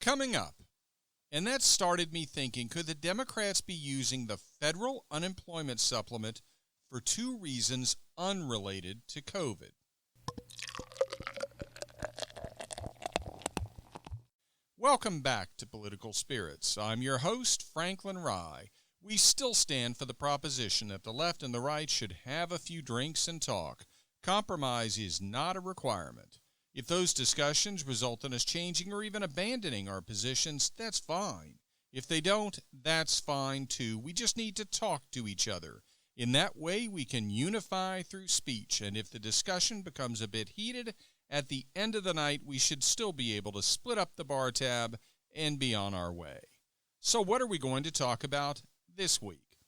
Coming up, and that started me thinking, could the Democrats be using the federal unemployment supplement for two reasons unrelated to COVID? Welcome back to Political Spirits. I'm your host, Franklin Rye. We still stand for the proposition that the left and the right should have a few drinks and talk. Compromise is not a requirement. If those discussions result in us changing or even abandoning our positions, that's fine. If they don't, that's fine too. We just need to talk to each other. In that way, we can unify through speech, and if the discussion becomes a bit heated, at the end of the night, we should still be able to split up the bar tab and be on our way. So what are we going to talk about this week?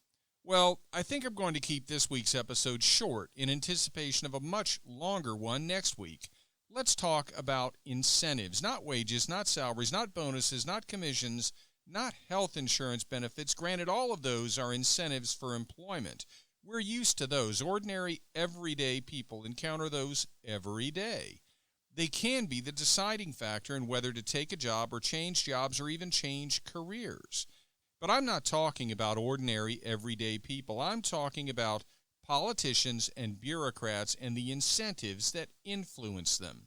Well, I think I'm going to keep this week's episode short in anticipation of a much longer one next week. Let's talk about incentives, not wages, not salaries, not bonuses, not commissions, not health insurance benefits. Granted, all of those are incentives for employment. We're used to those. Ordinary, everyday people encounter those every day. They can be the deciding factor in whether to take a job or change jobs or even change careers. But I'm not talking about ordinary, everyday people. I'm talking about politicians and bureaucrats and the incentives that influence them.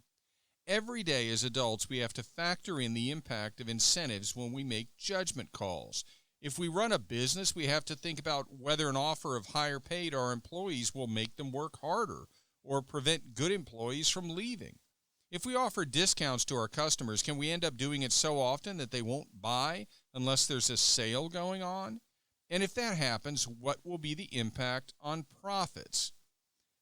Every day as adults, we have to factor in the impact of incentives when we make judgment calls. If we run a business, we have to think about whether an offer of higher pay to our employees will make them work harder or prevent good employees from leaving. If we offer discounts to our customers, can we end up doing it so often that they won't buy unless there's a sale going on? And if that happens, what will be the impact on profits?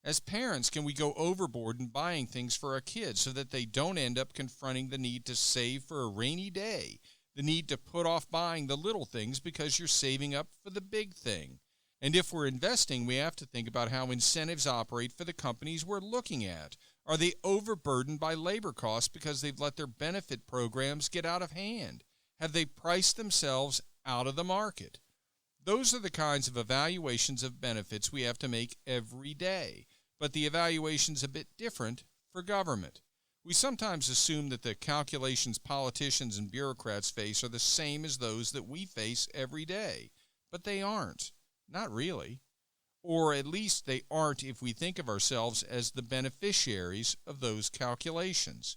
As parents, can we go overboard in buying things for our kids so that they don't end up confronting the need to save for a rainy day, the need to put off buying the little things because you're saving up for the big thing? And if we're investing, we have to think about how incentives operate for the companies we're looking at. Are they overburdened by labor costs because they've let their benefit programs get out of hand? Have they priced themselves out of the market? Those are the kinds of evaluations of benefits we have to make every day, but the evaluation's a bit different for government. We sometimes assume that the calculations politicians and bureaucrats face are the same as those that we face every day, but they aren't. Not really. Or at least they aren't if we think of ourselves as the beneficiaries of those calculations.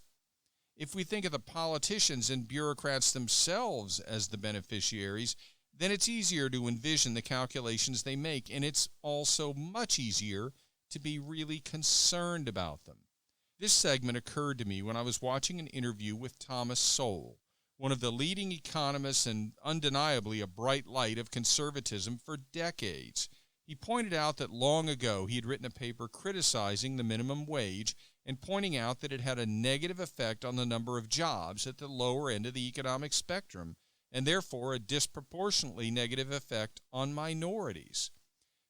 If we think of the politicians and bureaucrats themselves as the beneficiaries, then it's easier to envision the calculations they make, and it's also much easier to be really concerned about them. This segment occurred to me when I was watching an interview with Thomas Sowell, one of the leading economists and undeniably a bright light of conservatism for decades. He pointed out that long ago he had written a paper criticizing the minimum wage and pointing out that it had a negative effect on the number of jobs at the lower end of the economic spectrum, and therefore a disproportionately negative effect on minorities.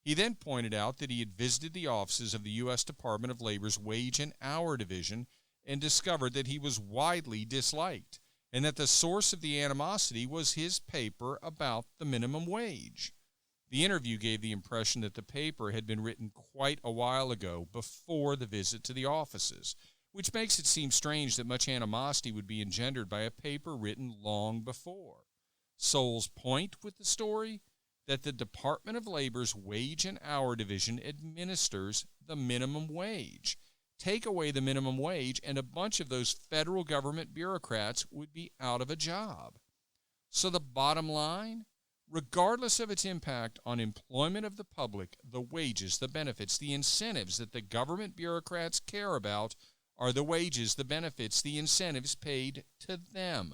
He then pointed out that he had visited the offices of the U.S. Department of Labor's Wage and Hour Division and discovered that he was widely disliked, and that the source of the animosity was his paper about the minimum wage. The interview gave the impression that the paper had been written quite a while ago, before the visit to the offices, which makes it seem strange that much animosity would be engendered by a paper written long before. Sowell's point with the story? That the Department of Labor's Wage and Hour Division administers the minimum wage. Take away the minimum wage, and a bunch of those federal government bureaucrats would be out of a job. So the bottom line? Regardless of its impact on employment of the public, the wages, the benefits, the incentives that the government bureaucrats care about are the wages, the benefits, the incentives paid to them.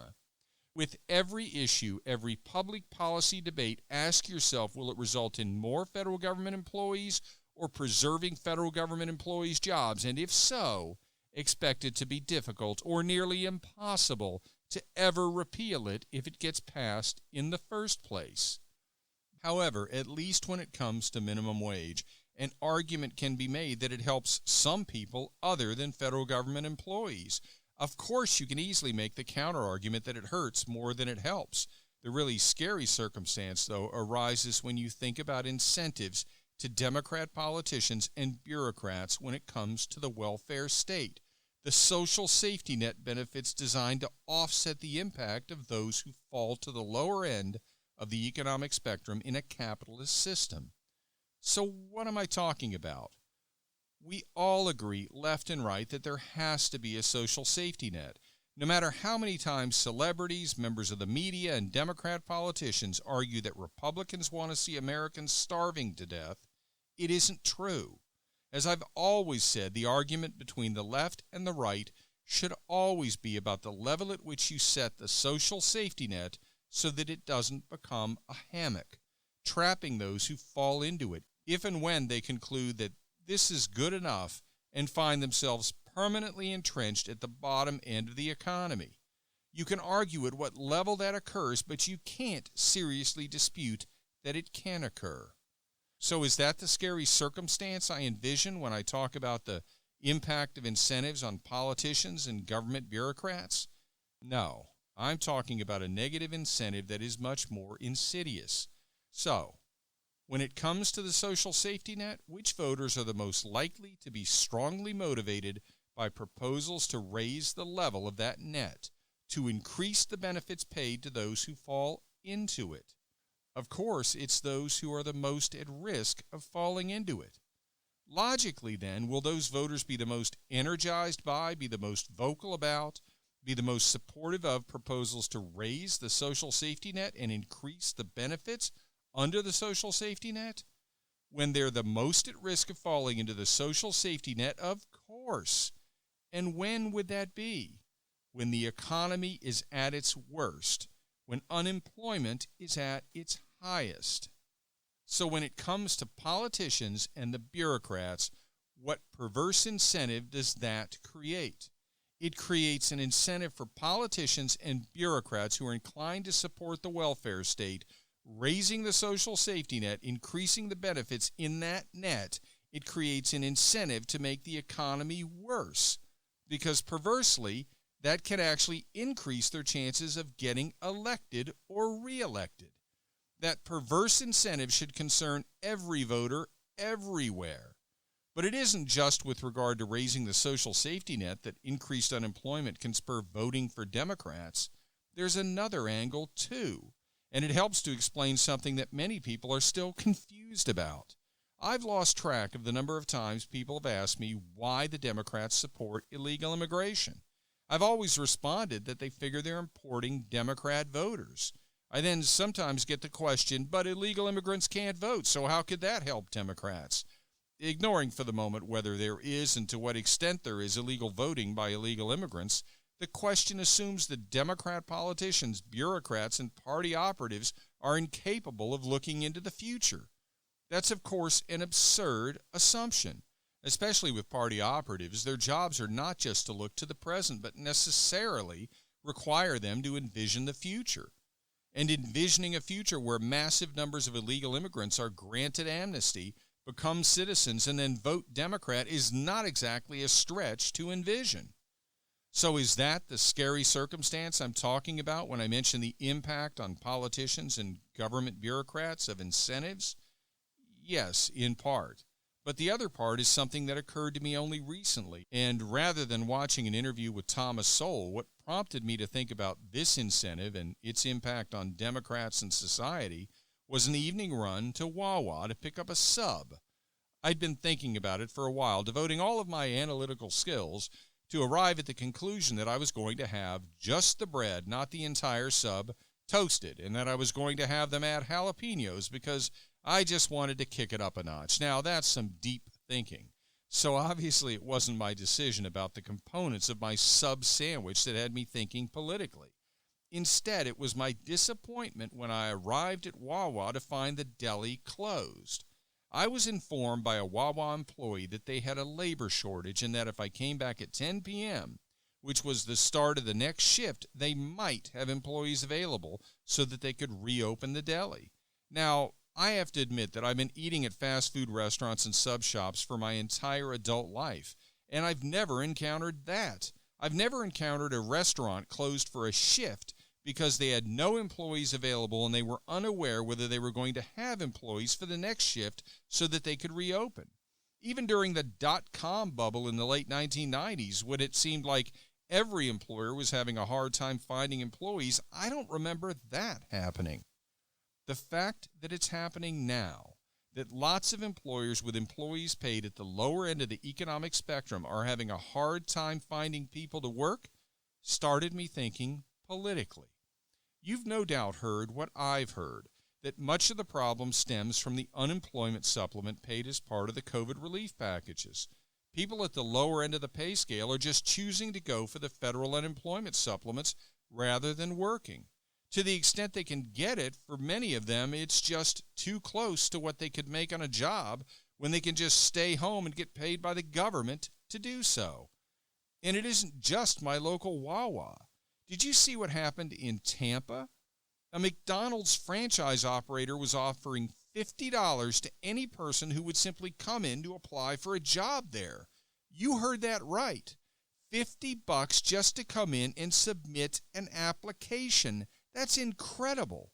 With every issue, every public policy debate, ask yourself, will it result in more federal government employees or preserving federal government employees' jobs? And if so, expect it to be difficult or nearly impossible to ever repeal it if it gets passed in the first place. However, at least when it comes to minimum wage, an argument can be made that it helps some people other than federal government employees. Of course, you can easily make the counter-argument that it hurts more than it helps. The really scary circumstance, though, arises when you think about incentives to Democrat politicians and bureaucrats when it comes to the welfare state. the social safety net benefits designed to offset the impact of those who fall to the lower end of the economic spectrum in a capitalist system. So what am I talking about? We all agree, left and right, that there has to be a social safety net. No matter how many times celebrities, members of the media, and Democrat politicians argue that Republicans want to see Americans starving to death, it isn't true. As I've always said, the argument between the left and the right should always be about the level at which you set the social safety net so that it doesn't become a hammock, trapping those who fall into it, if and when they conclude that this is good enough and find themselves permanently entrenched at the bottom end of the economy. You can argue at what level that occurs, but you can't seriously dispute that it can occur. So is that the scary circumstance I envision when I talk about the impact of incentives on politicians and government bureaucrats? No, I'm talking about a negative incentive that is much more insidious. So, when it comes to the social safety net, which voters are the most likely to be strongly motivated by proposals to raise the level of that net, to increase the benefits paid to those who fall into it? Of course, it's those who are the most at risk of falling into it. Logically, then, will those voters be the most energized by, be the most vocal about, be the most supportive of proposals to raise the social safety net and increase the benefits under the social safety net? When they're the most at risk of falling into the social safety net? Of course. And when would that be? When the economy is at its worst, when unemployment is at its highest. So when it comes to politicians and the bureaucrats, what perverse incentive does that create? It creates an incentive for politicians and bureaucrats who are inclined to support the welfare state, raising the social safety net, increasing the benefits in that net. It creates an incentive to make the economy worse, because perversely, that can actually increase their chances of getting elected or reelected. That perverse incentive should concern every voter everywhere. But it isn't just with regard to raising the social safety net that increased unemployment can spur voting for Democrats. There's another angle, too, and it helps to explain something that many people are still confused about. I've lost track of the number of times people have asked me why the Democrats support illegal immigration. I've always responded that they figure they're importing Democrat voters. I then sometimes get the question, but illegal immigrants can't vote, so how could that help Democrats? Ignoring for the moment whether there is and to what extent there is illegal voting by illegal immigrants, the question assumes that Democrat politicians, bureaucrats, and party operatives are incapable of looking into the future. That's, of course, an absurd assumption. Especially with party operatives, their jobs are not just to look to the present, but necessarily require them to envision the future. And envisioning a future where massive numbers of illegal immigrants are granted amnesty, become citizens, and then vote Democrat is not exactly a stretch to envision. So is that the scary circumstance I'm talking about when I mention the impact on politicians and government bureaucrats of incentives? Yes, in part. But the other part is something that occurred to me only recently, and rather than watching an interview with Thomas Sowell, what prompted me to think about this incentive and its impact on Democrats and society was an evening run to Wawa to pick up a sub. I'd been thinking about it for a while, devoting all of my analytical skills to arrive at the conclusion that I was going to have just the bread, not the entire sub, toasted, and that I was going to have them add jalapenos because I just wanted to kick it up a notch. Now, that's some deep thinking. So obviously it wasn't my decision about the components of my sub sandwich that had me thinking politically. Instead, it was my disappointment when I arrived at Wawa to find the deli closed. I was informed by a Wawa employee that they had a labor shortage and that if I came back at 10 p.m., which was the start of the next shift, they might have employees available so that they could reopen the deli. Now, I have to admit that I've been eating at fast food restaurants and sub shops for my entire adult life, and I've never encountered that. I've never encountered a restaurant closed for a shift because they had no employees available and they were unaware whether they were going to have employees for the next shift so that they could reopen. Even during the dot-com bubble in the late 1990s, when it seemed like every employer was having a hard time finding employees, I don't remember that happening. The fact that it's happening now, that lots of employers with employees paid at the lower end of the economic spectrum are having a hard time finding people to work, started me thinking politically. You've no doubt heard what I've heard, that much of the problem stems from the unemployment supplement paid as part of the COVID relief packages. People at the lower end of the pay scale are just choosing to go for the federal unemployment supplements rather than working. To the extent they can get it, for many of them, it's just too close to what they could make on a job when they can just stay home and get paid by the government to do so. And it isn't just my local Wawa. Did you see what happened in Tampa? A McDonald's franchise operator was offering $50 to any person who would simply come in to apply for a job there. You heard that right. $50 just to come in and submit an application. That's incredible.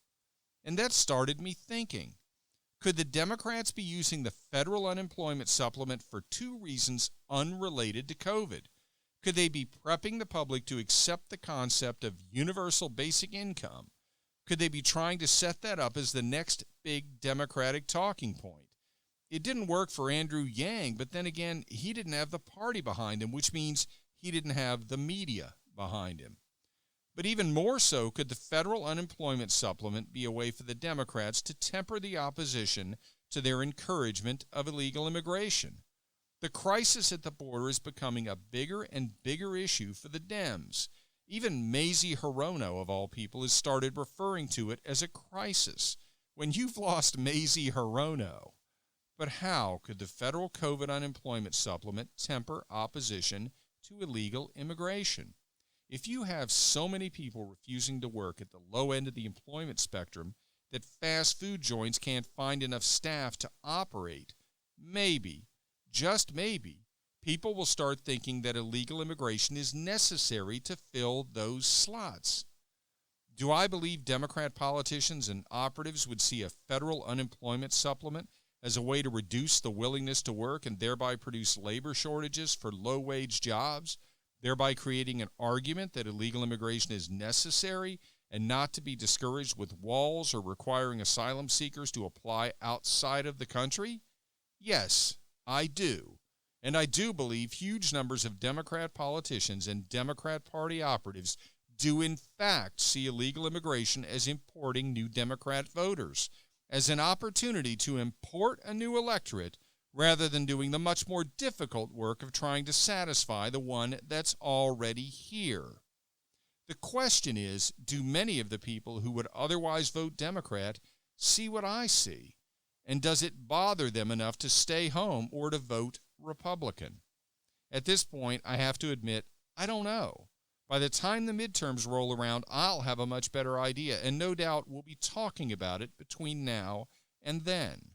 And that started me thinking, could the Democrats be using the federal unemployment supplement for two reasons unrelated to COVID? Could they be prepping the public to accept the concept of universal basic income? Could they be trying to set that up as the next big Democratic talking point? It didn't work for Andrew Yang, but then again, he didn't have the party behind him, which means he didn't have the media behind him. But even more so, could the federal unemployment supplement be a way for the Democrats to temper the opposition to their encouragement of illegal immigration? The crisis at the border is becoming a bigger and bigger issue for the Dems. Even Mazie Hirono, of all people, has started referring to it as a crisis. When you've lost Mazie Hirono. But how could the federal COVID unemployment supplement temper opposition to illegal immigration? If you have so many people refusing to work at the low end of the employment spectrum that fast food joints can't find enough staff to operate, maybe, just maybe, people will start thinking that illegal immigration is necessary to fill those slots. Do I believe Democrat politicians and operatives would see a federal unemployment supplement as a way to reduce the willingness to work and thereby produce labor shortages for low-wage jobs, thereby creating an argument that illegal immigration is necessary and not to be discouraged with walls or requiring asylum seekers to apply outside of the country? Yes, I do. And I do believe huge numbers of Democrat politicians and Democrat Party operatives do in fact see illegal immigration as importing new Democrat voters, as an opportunity to import a new electorate rather than doing the much more difficult work of trying to satisfy the one that's already here. The question is, do many of the people who would otherwise vote Democrat see what I see? And does it bother them enough to stay home or to vote Republican? At this point, I have to admit, I don't know. By the time the midterms roll around, I'll have a much better idea, and no doubt we'll be talking about it between now and then.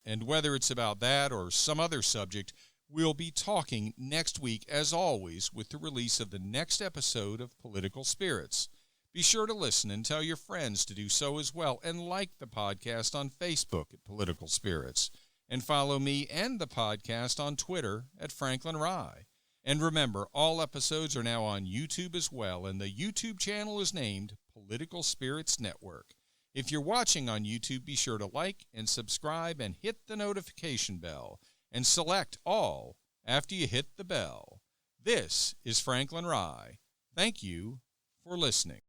And whether it's about that or some other subject, we'll be talking next week, as always, with the release of the next episode of Political Spirits. Be sure to listen and tell your friends to do so as well, and like the podcast on Facebook at Political Spirits, and follow me and the podcast on Twitter at Franklin Rye. And remember, all episodes are now on YouTube as well, and the YouTube channel is named Political Spirits Network. If you're watching on YouTube, be sure to like and subscribe and hit the notification bell, and select all after you hit the bell. This is Franklin Rye. Thank you for listening.